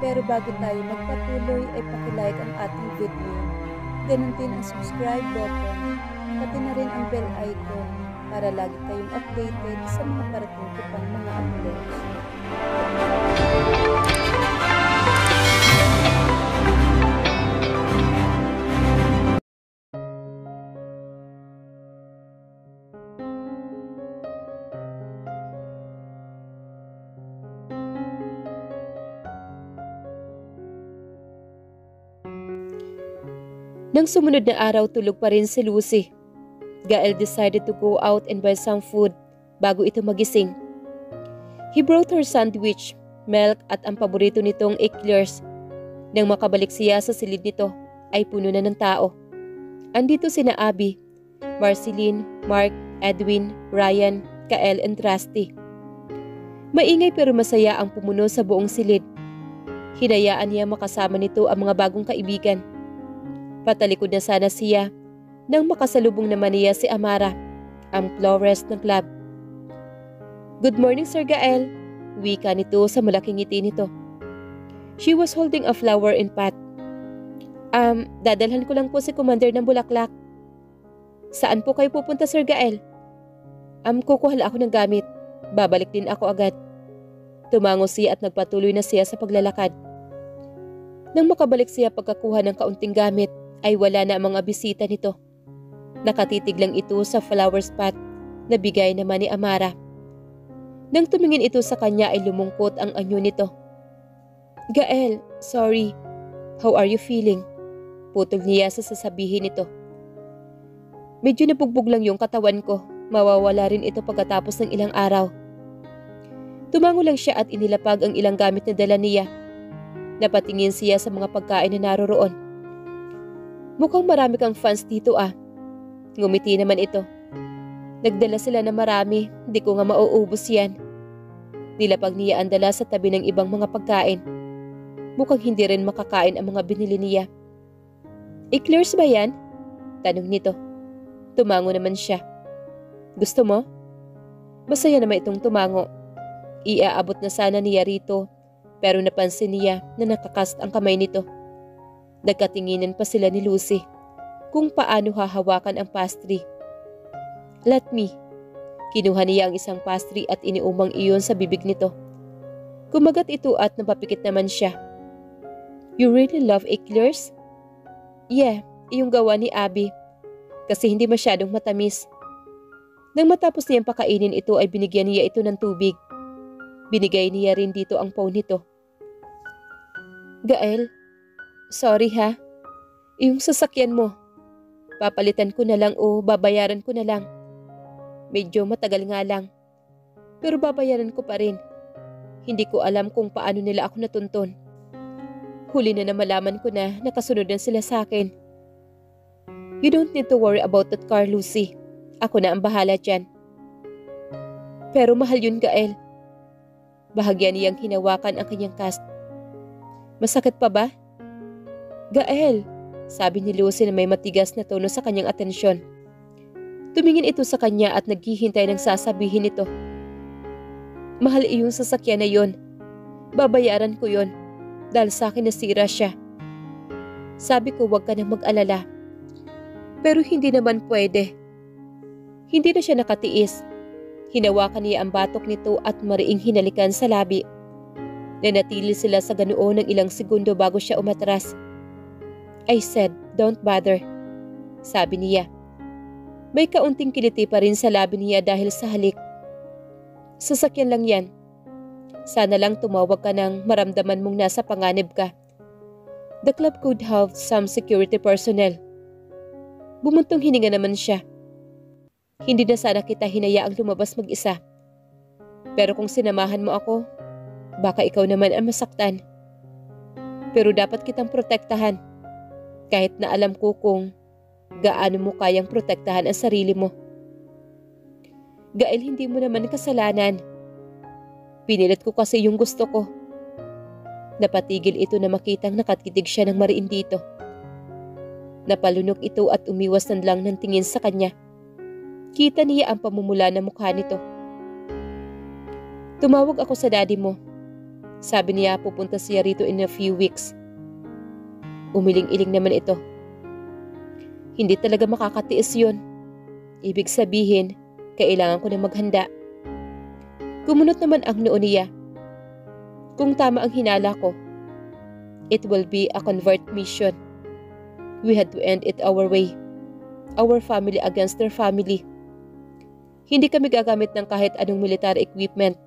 Pero bago tayo magpatuloy ay pakilike ang ating video. Ganun din ang subscribe button, pati na rin ang bell icon para lagi kayong updated sa mga parating ko pang mga uploads. Nang sumunod na araw, tulog pa rin si Lucy. Gael decided to go out and buy some food bago ito magising. He brought her sandwich, milk at ang paborito nitong eclairs. Nang makabalik siya sa silid nito, ay puno na ng tao. Andito sina Abby, Marceline, Mark, Edwin, Ryan, Gael and Rusty. Maingay pero masaya ang pumuno sa buong silid. Hinayaan niya makasama nito ang mga bagong kaibigan. Patalikod na sana siya nang makasalubong naman niya si Amara, ang florist ng club. "Good morning, Sir Gael," wika nito sa malaking ngiti nito. She was holding a flower in pot. Dadalhan ko lang po si Commander ng bulaklak." "Saan po kayo pupunta, Sir Gael?" Kukuha ako ng gamit. Babalik din ako agad." Tumango siya at nagpatuloy na siya sa paglalakad. Nang makabalik siya pagkakuha ng kaunting gamit, ay wala na ang mga bisita nito. Nakatitig lang ito sa flower spot na bigay naman ni Amara. Nang tumingin ito sa kanya ay lumungkot ang anyo nito. "Gael, sorry. How are you feeling?" Putol niya sa sasabihin nito. "Medyo nabugbog lang yung katawan ko. Mawawala rin ito pagkatapos ng ilang araw." Tumango lang siya at inilapag ang ilang gamit na dala niya. Napatingin siya sa mga pagkain na naroroon. "Mukhang marami kang fans dito ah." Ngumiti naman ito. "Nagdala sila na marami, di ko nga mauubos yan." Nilapag niya ang dala sa tabi ng ibang mga pagkain. Mukhang hindi rin makakain ang mga binili niya. "Eclairs ba yan?" tanong nito. Tumango naman siya. "Gusto mo?" Masaya naman itong tumango. Iaabot na sana niya rito, pero napansin niya na nakakast ang kamay nito. Nagkatinginan pa sila ni Lucy kung paano hahawakan ang pastry. "Let me." Kinuha niya ang isang pastry at iniumang iyon sa bibig nito. Kumagat ito at napapikit naman siya. "You really love eclairs?" "Yeah, iyong gawa ni Abby. Kasi hindi masyadong matamis." Nang matapos niyang pakainin ito ay binigyan niya ito ng tubig. Binigay niya rin dito ang phone nito. "Gael, sorry ha. Yung sasakyan mo, papalitan ko na lang o babayaran ko na lang. Medyo matagal nga lang. Pero babayaran ko pa rin. Hindi ko alam kung paano nila ako natuntun. Huli na malaman ko na nakasunod na sila sa akin. You don't need to worry about that car, Lucy. Ako na ang bahala dyan." "Pero mahal yun, Gael." Bahagya niyang hinawakan ang kanyang cast. "Masakit pa ba?" "Gael," sabi ni Lucy na may matigas na tono sa kanyang atensyon. Tumingin ito sa kanya at naghihintay ng sasabihin nito. "Mahal iyong sasakyan na yon. Babayaran ko yon dahil sa akin nasira siya. Sabi ko huwag ka nang mag-alala. Pero hindi naman pwede." Hindi na siya nakatiis. Hinawakan niya ang batok nito at mariing hinalikan sa labi. Nanatili sila sa ganoon ng ilang segundo bago siya umatras. "I said, don't bother," sabi niya. May kaunting kiliti pa rin sa labi niya dahil sa halik. "Sasakyan lang yan. Sana lang tumawag ka nang maramdaman mong nasa panganib ka. The club could have some security personnel." Bumuntong hininga naman siya. "Hindi na sana kita hinayaang lumabas mag-isa. Pero kung sinamahan mo ako, baka ikaw naman ang masaktan. Pero dapat kitang protektahan. Kahit na alam ko kung gaano mo kayang protektahan ang sarili mo." "Gael, hindi mo naman kasalanan. Pinilit ko kasi yung gusto ko." Napatigil ito na makitang nakatitig siya ng mariin dito. Napalunok ito at umiwas na lang ng tingin sa kanya. Kita niya ang pamumula ng mukha nito. "Tumawag ako sa daddy mo. Sabi niya pupunta siya rito in a few weeks. Umiling-iling naman ito. Hindi talaga makakatiis yun. Ibig sabihin, kailangan ko na maghanda. Kumunot naman ang noo niya. Kung tama ang hinala ko, it will be a convert mission. We had to end it our way. Our family against their family. Hindi kami gagamit ng kahit anong military equipment.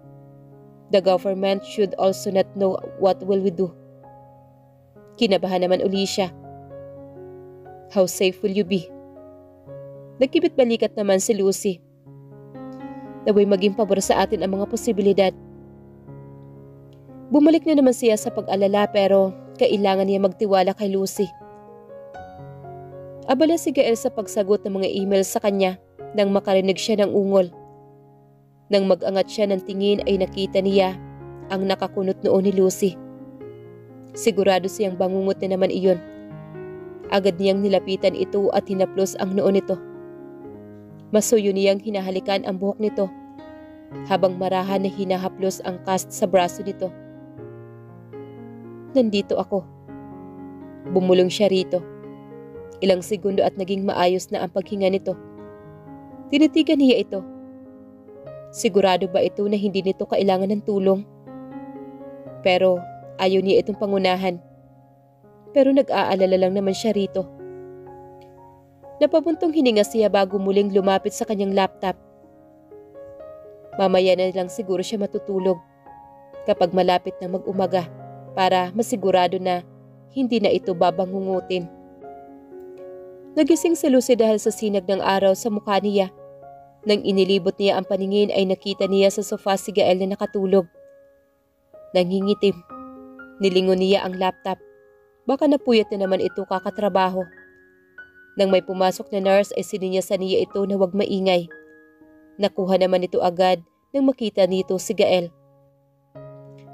The government should also not know what will we do. Kinabahan naman uli siya. How safe will you be? Nagkibit balikat naman si Lucy. Naway maging pabor sa atin ang mga posibilidad. Bumalik na naman siya sa pag-alala pero kailangan niya magtiwala kay Lucy. Abala si Gael sa pagsagot ng mga email sa kanya nang makarinig siya ng ungol. Nang mag-angat siya ng tingin ay nakita niya ang nakakunot noo ni Lucy. Sigurado siyang bangungot na naman iyon. Agad niyang nilapitan ito at hinaplos ang noo nito. Masuyo niyang hinahalikan ang buhok nito habang marahan na hinahaplos ang cast sa braso nito. Nandito ako. Bumulong siya rito. Ilang segundo at naging maayos na ang paghinga nito. Tinitigan niya ito. Sigurado ba ito na hindi nito kailangan ng tulong? Pero ayaw niya itong pangunahan. Pero nag-aalala lang naman siya rito. Napabuntong hininga siya bago muling lumapit sa kanyang laptop. Mamaya na lang siguro siya matutulog kapag malapit na mag-umaga para masigurado na hindi na ito babangungutin. Nagising si Lucy dahil sa sinag ng araw sa mukha niya. Nang inilibot niya ang paningin ay nakita niya sa sofa si Gael na nakatulog. Nangingitim. Nilingon niya ang laptop. Baka napuyat na naman ito kakatrabaho. Nang may pumasok na nurse ay sininyasan niya ito na huwag maingay. Nakuha naman ito agad nang makita nito si Gael.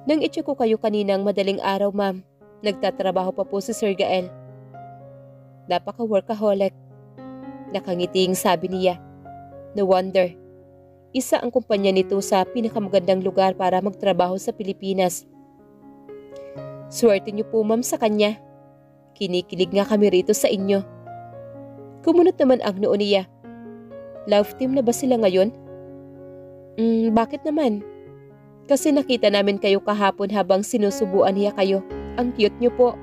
Nang i-check ko kayo kaninang madaling araw, ma'am. Nagtatrabaho pa po si Sir Gael. Napaka-workaholic. Nakangiting sabi niya. No wonder. Isa ang kumpanya nito sa pinakamagandang lugar para magtrabaho sa Pilipinas. Swerte niyo po ma'am sa kanya. Kinikilig nga kami rito sa inyo. Kumunot naman ang noo niya. Love team na ba sila ngayon? Bakit naman? Kasi nakita namin kayo kahapon habang sinusubuan niya kayo. Ang cute niyo po.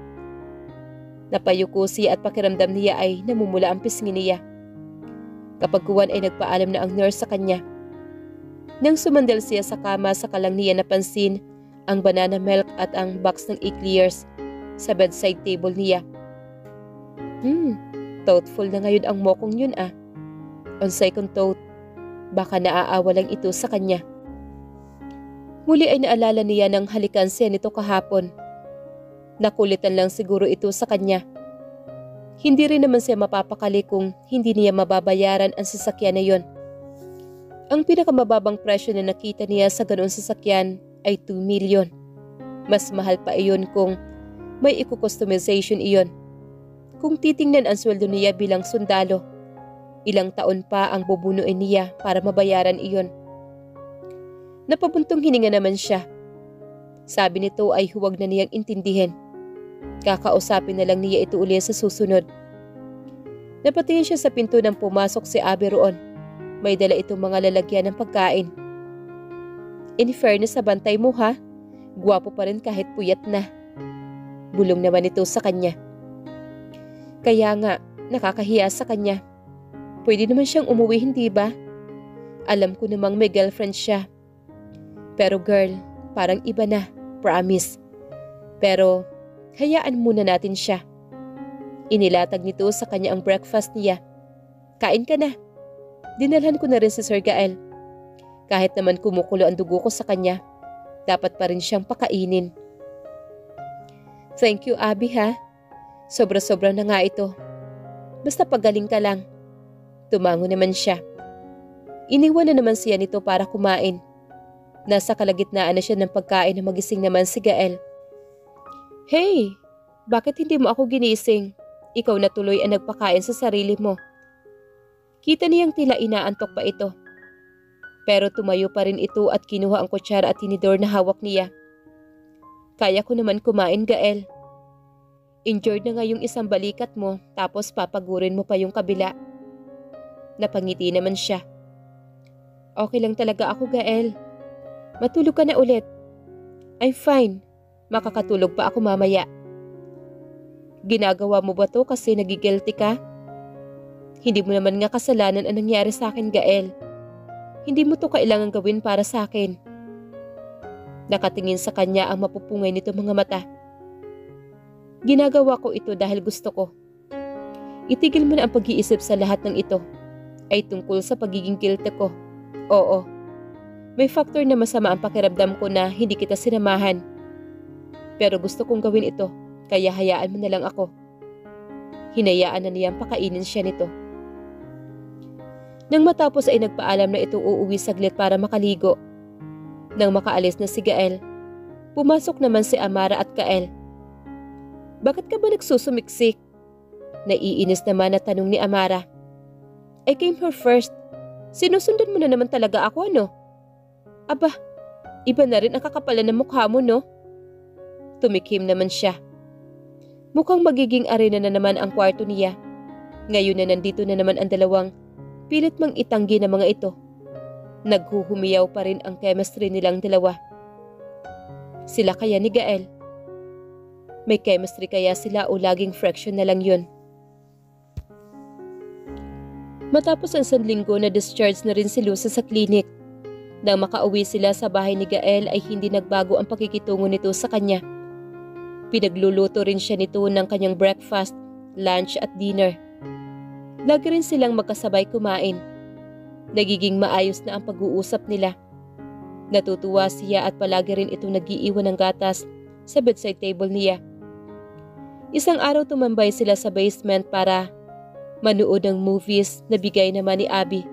Napayuko siya at pakiramdam niya ay namumula ang pisngi niya. Kapag kuwan ay nagpaalam na ang nurse sa kanya. Nang sumandal siya sa kama saka lang niya napansin ang banana milk at ang box ng eclairs sa bedside table niya. Thoughtful na ngayon ang mokong yun ah. On second thought, baka naaawa lang ito sa kanya. Muli ay naalala niya ng halikan siya nito kahapon. Nakulitan lang siguro ito sa kanya. Hindi rin naman siya mapapakali kung hindi niya mababayaran ang sasakyan na yon. Ang pinakamababang presyo na nakita niya sa ganoong sasakyan ay 2 million. Mas mahal pa iyon kung may i-customization iyon. Kung titingnan ang sweldo niya bilang sundalo, ilang taon pa ang bubunuin niya para mabayaran iyon. Napabuntong hininga naman siya. Sabi nito ay huwag na niyang intindihin. Kakausapin na lang niya ito uli sa susunod. Napatingin siya sa pinto nang pumasok si Abby roon. May dala itong mga lalagyan ng pagkain. In fairness sa bantay mo ha, gwapo pa rin kahit puyat na. Bulong naman ito sa kanya. Kaya nga, nakakahiya sa kanya. Pwede naman siyang umuwi hindi ba? Alam ko namang may girlfriend siya. Pero girl, parang iba na, promise. Pero hayaan muna natin siya. Inilatag nito sa kanya ang breakfast niya. Kain ka na. Dinalhan ko na rin si Sir Gael. Kahit naman kumukulo ang dugo ko sa kanya, dapat pa rin siyang pakainin. Thank you, Abby ha. Sobra-sobra na nga ito. Basta pagaling ka lang. Tumango naman siya. Iniwan na naman siya nito para kumain. Nasa kalagitnaan na siya ng pagkain na magising naman si Gael. Hey, bakit hindi mo ako ginising? Ikaw na tuloy ang nagpakain sa sarili mo. Kita niyang tila inaantok pa ito. Pero tumayo pa rin ito at kinuha ang kutsara at tinidor na hawak niya. Kaya ko naman kumain, Gael. Injured na nga yung isang balikat mo tapos papagurin mo pa yung kabila. Napangiti naman siya. Okay lang talaga ako, Gael. Matulog ka na ulit. I'm fine. Makakatulog pa ako mamaya. Ginagawa mo ba to kasi nagigilty ka? Hindi mo naman nga kasalanan ang nangyari sa akin, Gael. Hindi mo to kailangan gawin para sa akin. Nakatingin sa kanya ang mapupungay nito mga mata. Ginagawa ko ito dahil gusto ko. Itigil mo na ang pag-iisip sa lahat ng ito. Ay tungkol sa pagiging guilty ko. Oo. May factor na masama ang pakiramdam ko na hindi kita sinamahan. Pero gusto kong gawin ito, kaya hayaan mo na lang ako. Hinayaan na niyang pakainin siya nito. Nang matapos ay nagpaalam na ito uuwi saglit para makaligo. Nang makaalis na si Gael, pumasok naman si Amara at Kael. Bakit ka ba nagsusumiksik? Naiinis naman na tanong ni Amara. I came here first. Sinusundan mo na naman talaga ako, ano? Aba, iba na rin ang kakapalan ng mukha mo, no? Tumikim naman siya. Mukhang magiging arena na naman ang kwarto niya. Ngayon na nandito na naman ang dalawang pilit mang itanggi na mga ito. Naghuhumiyaw pa rin ang chemistry nilang dalawa. Sila kaya ni Gael? May chemistry kaya sila o laging friction na lang yun? Matapos ang isang linggo na discharge na rin si Lucy sa klinik. Nang makauwi sila sa bahay ni Gael ay hindi nagbago ang pakikitungo nito sa kanya. Pinagluluto rin siya nito ng kanyang breakfast, lunch at dinner. Lagi rin silang magkasabay kumain. Nagiging maayos na ang pag-uusap nila. Natutuwa siya at palagi rin itong nag-iiwan ng gatas sa bedside table niya. Isang araw tumambay sila sa basement para manood ng movies na bigay naman ni Abby.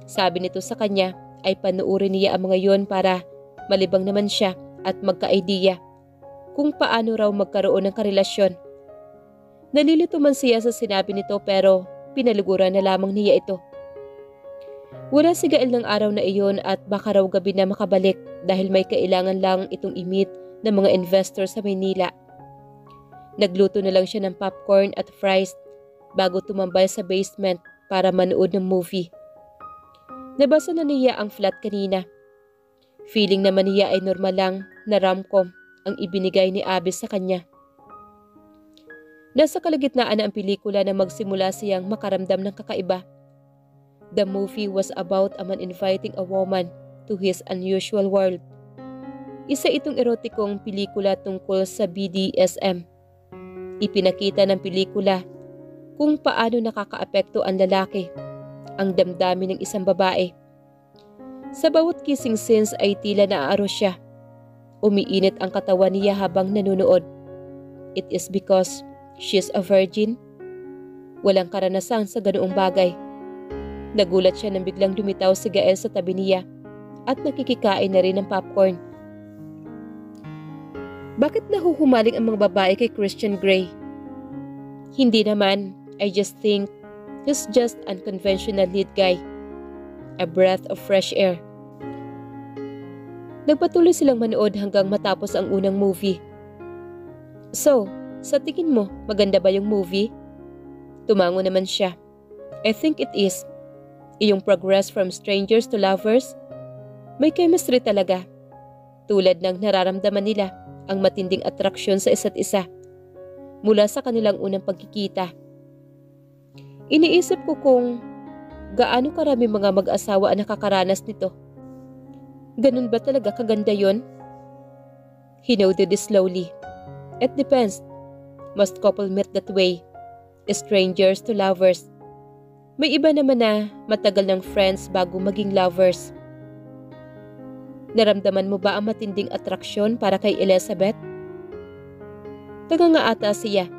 Sabi nito sa kanya ay panuorin niya ang mga yon para malibang naman siya at magka-idea kung paano raw magkaroon ng karelasyon. Nalilito man siya sa sinabi nito pero pinaluguran na lamang niya ito. Wala si Gael ng araw na iyon at baka raw gabi na makabalik dahil may kailangan lang itong i-meet ng mga investor sa Maynila. Nagluto na lang siya ng popcorn at fries bago tumambay sa basement para manood ng movie. Nabasa na niya ang flat kanina. Feeling naman niya ay normal lang na rom-com ang ibinigay ni Abby sa kanya. Nasa kalagitnaan na ang pelikula na magsimula siyang makaramdam ng kakaiba. The movie was about a man inviting a woman to his unusual world. Isa itong erotikong pelikula tungkol sa BDSM. Ipinakita ng pelikula kung paano nakakaapekto ang lalaki, ang damdamin ng isang babae. Sa bawat kissing scenes ay tila naaaros siya. Umiinit ang katawan niya habang nanonood. It is because she's a virgin. Walang karanasan sa ganoong bagay. Nagulat siya nang biglang lumitaw si Gael sa tabi niya at nakikikain na rin ng popcorn. Bakit nahuhumaling ang mga babae kay Christian Grey? Hindi naman. I just think he's just unconventional lead guy. A breath of fresh air. Nagpatuloy silang manood hanggang matapos ang unang movie. So, sa tingin mo, maganda ba yung movie? Tumango naman siya. I think it is. Iyong progress from strangers to lovers, may chemistry talaga. Tulad ng nararamdaman nila ang matinding atraksyon sa isa't isa mula sa kanilang unang pagkikita. Iniisip ko kung gaano karami mga mag-asawa ang nakakaranas nito. Ganun ba talaga kaganda yon? He noted slowly. It depends. Most couple meet that way. Strangers to lovers. May iba naman na matagal ng friends bago maging lovers. Naramdaman mo ba ang matinding atraksyon para kay Elizabeth? Taga nga ata siya.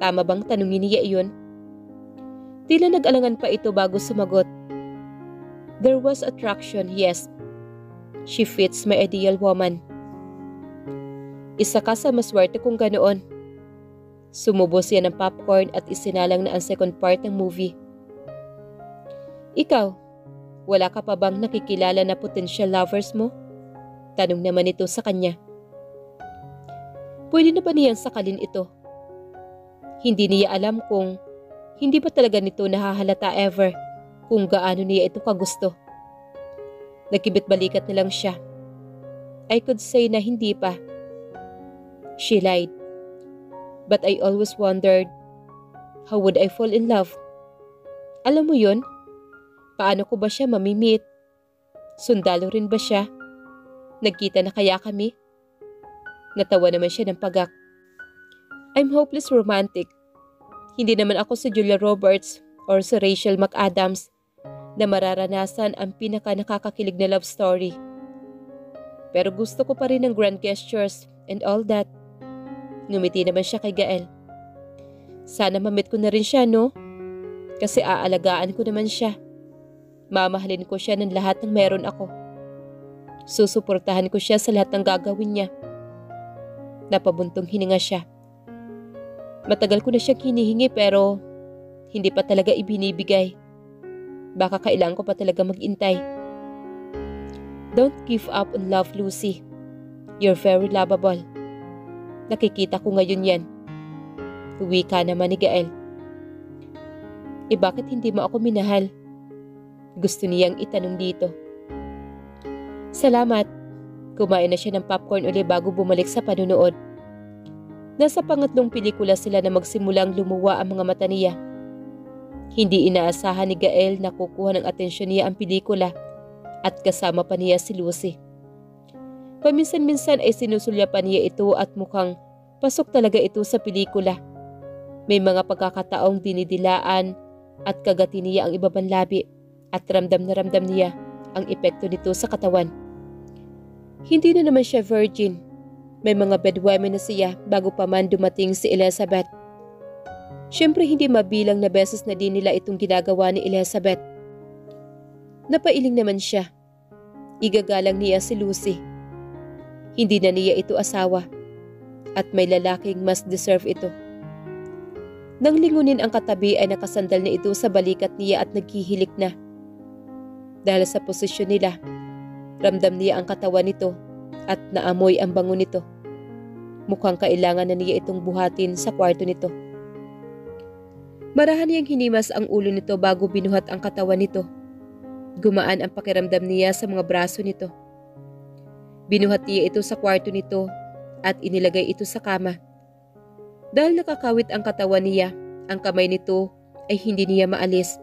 Tama bang tanungin niya iyon? Tila nag-alangan pa ito bago sumagot. There was attraction, yes. She fits my ideal woman. Isa ka sa maswerte kung ganoon. Sumubo siya ng popcorn at isinalang na ang second part ng movie. Ikaw, wala ka pa bang nakikilala na potential lovers mo? Tanong naman ito sa kanya. Pwede na ba niyang sakalin ito? Hindi niya alam kung hindi ba talaga nito nahahalata ever kung gaano niya ito kagusto. Nagkibit-balikat na lang siya. I could say na hindi pa. She lied. But I always wondered, how would I fall in love? Alam mo yun? Paano ko ba siya mamimit? Sundalo rin ba siya? Nagkita na kaya kami? Natawa naman siya ng pagak. I'm hopeless romantic. Hindi naman ako si Julia Roberts or si Rachel McAdams na mararanasan ang pinaka nakakakilig na love story. Pero gusto ko pa rin ng grand gestures and all that. Ngumiti naman siya kay Gael. Sana mamit ko na rin siya, no? Kasi aalagaan ko naman siya. Mamahalin ko siya ng lahat ng meron ako. Susuportahan ko siya sa lahat ng gagawin niya. Napabuntong hininga siya. Matagal ko na siyang hinihingi pero hindi pa talaga ibinibigay. Baka kailangan ko pa talaga mag-intay. Don't give up on love, Lucy. You're very lovable. Nakikita ko ngayon yan. Uwi ka naman ni Gael. Bakit hindi mo ako minahal? Gusto niyang itanong dito. Salamat. Kumain na siya ng popcorn uli bago bumalik sa panunood. Nasa pangatlong pelikula sila na magsimulang lumuwa ang mga mata niya. Hindi inaasahan ni Gael na kukuha ng atensyon niya ang pelikula at kasama pa niya si Lucy. Paminsan-minsan ay sinusulyapan niya ito at mukhang pasok talaga ito sa pelikula. May mga pagkakataong dinidilaan at kagati niya ang ibabang labi at ramdam na ramdam niya ang epekto nito sa katawan. Hindi na naman siya virgin. May mga bedwomen na siya bago pa man dumating si Elizabeth. Siyempre hindi mabilang na beses na din nila itong ginagawa ni Elizabeth. Napailing naman siya. Igagalang niya si Lucy. Hindi na niya ito asawa at may lalaking mas deserve ito. Nang lingunin ang katabi ay nakasandal na ito sa balikat niya at naghihilik na. Dahil sa posisyon nila, ramdam niya ang katawan nito at naamoy ang bango nito. Mukhang kailangan na niya itong buhatin sa kwarto nito. Marahan niyang hinimas ang ulo nito bago binuhat ang katawan nito. Gumaan ang pakiramdam niya sa mga braso nito. Binuhat niya ito sa kwarto nito at inilagay ito sa kama. Dahil nakakawit ang katawan niya, ang kamay nito ay hindi niya maalis.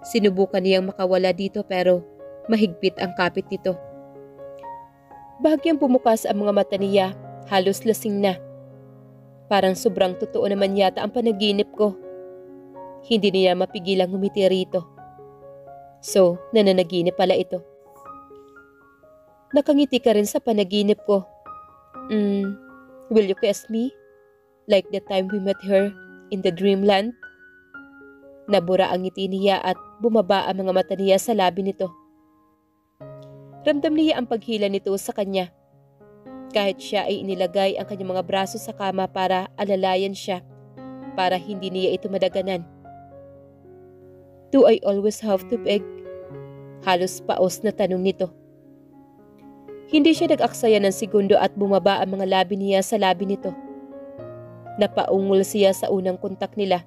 Sinubukan niyang makawala dito pero mahigpit ang kapit nito. Bahagyang bumukas ang mga mata niya, halos lasing na. Parang sobrang totoo naman yata ang panaginip ko. Hindi niya mapigilang ngumiti rito. So, nananaginip pala ito. Nakangiti ka rin sa panaginip ko. Will you kiss me? Like the time we met her in the dreamland? Nabura ang ngiti niya at bumaba ang mga mata niya sa labi nito. Ramdam niya ang paghila nito sa kanya. Kahit siya ay inilagay ang kanyang mga braso sa kama para alalayan siya, para hindi niya ito madaganan. Do I always have to beg? Halos paos na tanong nito. Hindi siya nag-aksaya ng segundo at bumaba ang mga labi niya sa labi nito. Napaungol siya sa unang kontak nila.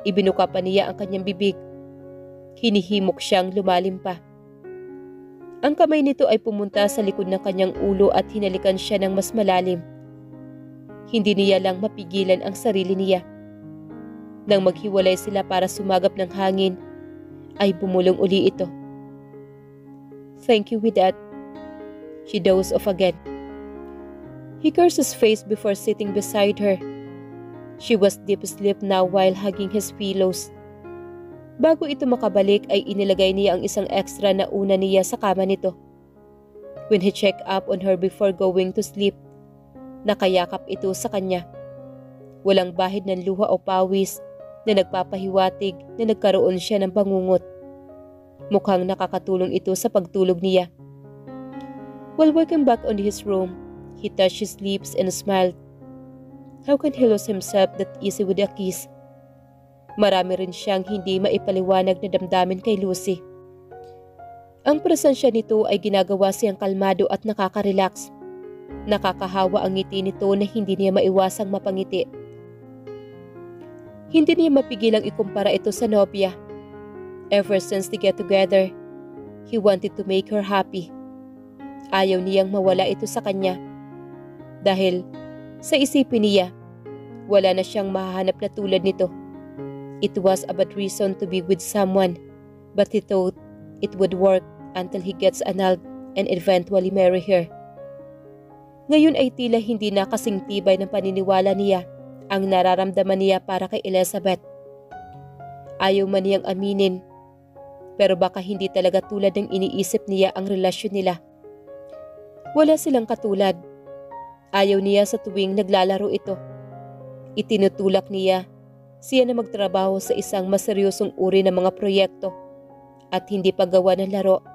Ibinuka pa niya ang kanyang bibig. Hinihimok siyang lumalim pa. Ang kamay nito ay pumunta sa likod ng kanyang ulo at hinalikan siya ng mas malalim. Hindi niya lang mapigilan ang sarili niya. Nang maghiwalay sila para sumagap ng hangin, ay bumulong uli ito. Thank you with that. She dozed off again. He cursed his face before sitting beside her. She was deep asleep now while hugging his pillows. Bago ito makabalik ay inilagay niya ang isang extra na una niya sa kama nito. When he checked up on her before going to sleep, nakayakap ito sa kanya. Walang bahid ng luha o pawis na nagpapahiwatig na nagkaroon siya ng bangungot. Mukhang nakakatulong ito sa pagtulog niya. While walking back on his room, he touched his lips and smiled. How can he lose himself that easy with a kiss? Marami rin siyang hindi maipaliwanag na damdamin kay Lucy. Ang presensya nito ay ginagawa siyang kalmado at nakaka-relax. Nakakahawa ang ngiti nito na hindi niya maiwasang mapangiti. Hindi niya mapigilang ikumpara ito sa nobya. Ever since they get together, he wanted to make her happy. Ayaw niyang mawala ito sa kanya. Dahil sa isipin niya, wala na siyang mahahanap na tulad nito. It was a bad reason to be with someone, but he thought it would work until he gets annulled and eventually marry her. Ngayon ay tila hindi na kasing tibay ng paniniwala niya ang nararamdaman niya para kay Elizabeth. Ayaw man niyang aminin, pero baka hindi talaga tulad ng iniisip niya ang relasyon nila. Wala silang katulad. Ayaw niya sa tuwing naglalaro ito. Itinutulak niya siya na magtrabaho sa isang maseryosong uri ng mga proyekto at hindi paggawa ng laro.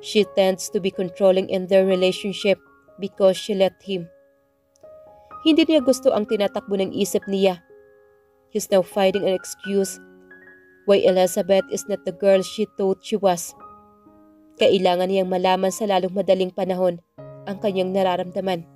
She tends to be controlling in their relationship because she let him. Hindi niya gusto ang tinatakbo ng isip niya. He's now finding an excuse why Elizabeth is not the girl she thought she was. Kailangan niyang malaman sa lalong madaling panahon ang kanyang nararamdaman.